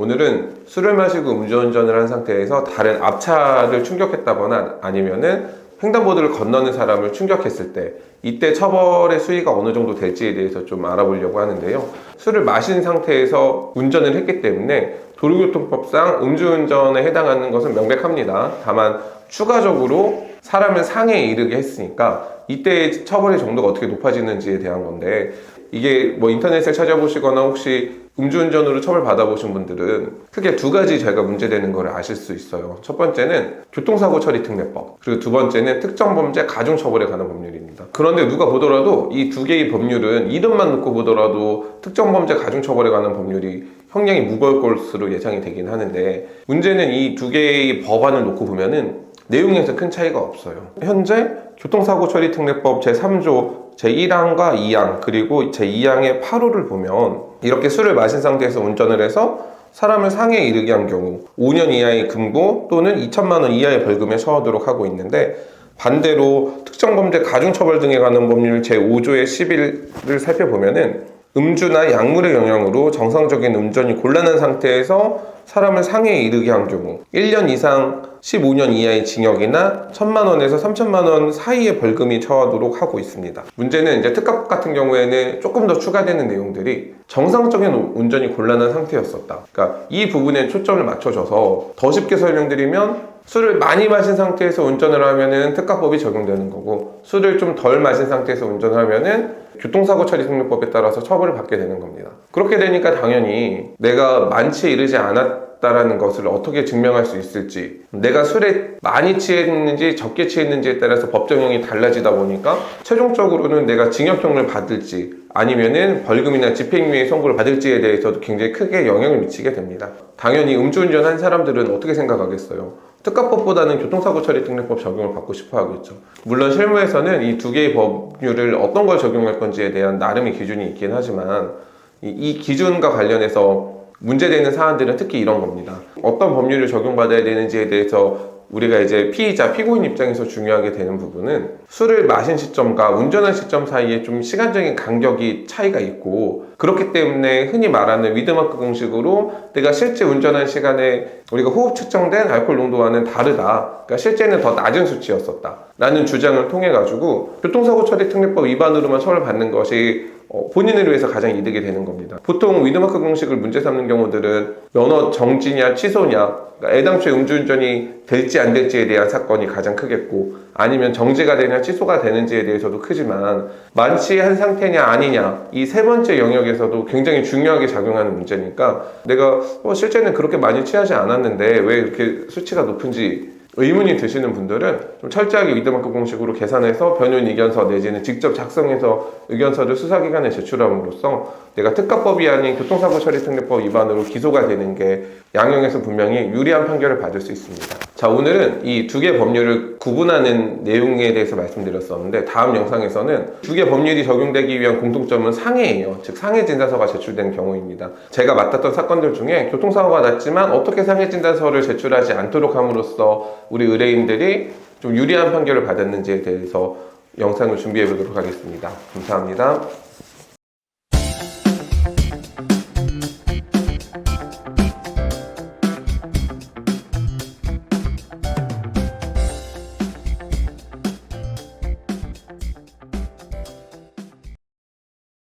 오늘은 술을 마시고 음주운전을 한 상태에서 다른 앞차를 충격했다거나 아니면은 횡단보도를 건너는 사람을 충격했을 때 이때 처벌의 수위가 어느 정도 될지에 대해서 좀 알아보려고 하는데요. 술을 마신 상태에서 운전을 했기 때문에 도로교통법상 음주운전에 해당하는 것은 명백합니다. 다만 추가적으로 사람을 상해에 이르게 했으니까 이때의 처벌의 정도가 어떻게 높아지는지에 대한 건데, 이게 뭐 인터넷에 찾아보시거나 혹시 음주운전으로 처벌받아보신 분들은 크게 두 가지 죄가 문제되는 걸 아실 수 있어요. 첫 번째는 교통사고 처리 특례법, 그리고 두 번째는 특정범죄 가중처벌에 관한 법률입니다. 그런데 누가 보더라도 이 두 개의 법률은 이름만 놓고 보더라도 특정범죄 가중처벌에 관한 법률이 형량이 무거울 것으로 예상이 되긴 하는데, 문제는 이 두 개의 법안을 놓고 보면은 내용에서 큰 차이가 없어요. 현재 교통사고 처리 특례법 제3조 제1항과 2항 그리고 제2항의 8호를 보면 이렇게 술을 마신 상태에서 운전을 해서 사람을 상해에 이르게 한 경우 5년 이하의 금고 또는 2천만 원 이하의 벌금에 처하도록 하고 있는데, 반대로 특정범죄 가중처벌 등에 관한 법률 제5조의 11을 살펴보면은 음주나 약물의 영향으로 정상적인 운전이 곤란한 상태에서 사람을 상해에 이르게 한 경우 1년 이상 15년 이하의 징역이나 1,000만 원에서 3천만 원 사이의 벌금이 처하도록 하고 있습니다. 문제는 이제 특가법 같은 경우에는 조금 더 추가되는 내용들이 정상적인 운전이 곤란한 상태였었다. 그러니까 이 부분에 초점을 맞춰줘서 더 쉽게 설명드리면, 술을 많이 마신 상태에서 운전을 하면은 특가법이 적용되는 거고, 술을 좀 덜 마신 상태에서 운전을 하면은 교통사고 처리 특례법에 따라서 처벌을 받게 되는 겁니다. 그렇게 되니까 당연히 내가 만취에 이르지 않았다라는 것을 어떻게 증명할 수 있을지, 내가 술에 많이 취했는지 적게 취했는지에 따라서 법정형이 달라지다 보니까 최종적으로는 내가 징역형을 받을지 아니면은 벌금이나 집행유예 선고를 받을지에 대해서도 굉장히 크게 영향을 미치게 됩니다. 당연히 음주운전 한 사람들은 어떻게 생각하겠어요? 특가법보다는 교통사고 처리 특례법 적용을 받고 싶어 하겠죠. 물론 실무에서는 이 두 개의 법률을 어떤 걸 적용할 건지에 대한 나름의 기준이 있긴 하지만, 이 기준과 관련해서 문제되는 사안들은 특히 이런 겁니다. 어떤 법률을 적용받아야 되는지에 대해서 우리가 이제 피의자, 피고인 입장에서 중요하게 되는 부분은 술을 마신 시점과 운전한 시점 사이에 좀 시간적인 간격이 차이가 있고, 그렇기 때문에 흔히 말하는 위드마크 공식으로 내가 실제 운전한 시간에 우리가 호흡 측정된 알코올 농도와는 다르다, 그러니까 실제는 더 낮은 수치였었다 라는 주장을 통해 가지고 교통사고 처리 특례법 위반으로만 처벌받는 것이 본인을 위해서 가장 이득이 되는 겁니다. 보통 위드마크 공식을 문제 삼는 경우들은 면허 정지냐 취소냐, 그러니까 애당초에 음주운전이 될지 안 될지에 대한 사건이 가장 크겠고, 아니면 정지가 되냐 취소가 되는지에 대해서도 크지만 만취한 상태냐 아니냐, 이 세 번째 영역에서도 굉장히 중요하게 작용하는 문제니까, 내가 실제는 그렇게 많이 취하지 않았는데 왜 이렇게 수치가 높은지 의문이 드시는 분들은 좀 철저하게 위드마크 공식으로 계산해서 변호인 의견서 내지는 직접 작성해서 의견서를 수사기관에 제출함으로써 내가 특가법이 아닌 교통사고 처리 특례법 위반으로 기소가 되는 게 양형에서 분명히 유리한 판결을 받을 수 있습니다. 자, 오늘은 이 두 개 법률을 구분하는 내용에 대해서 말씀드렸었는데, 다음 영상에서는 두 개 법률이 적용되기 위한 공통점은 상해예요. 즉 상해진단서가 제출된 경우입니다. 제가 맡았던 사건들 중에 교통사고가 났지만 어떻게 상해진단서를 제출하지 않도록 함으로써 우리 의뢰인들이 좀 유리한 판결을 받았는지에 대해서 영상을 준비해 보도록 하겠습니다. 감사합니다.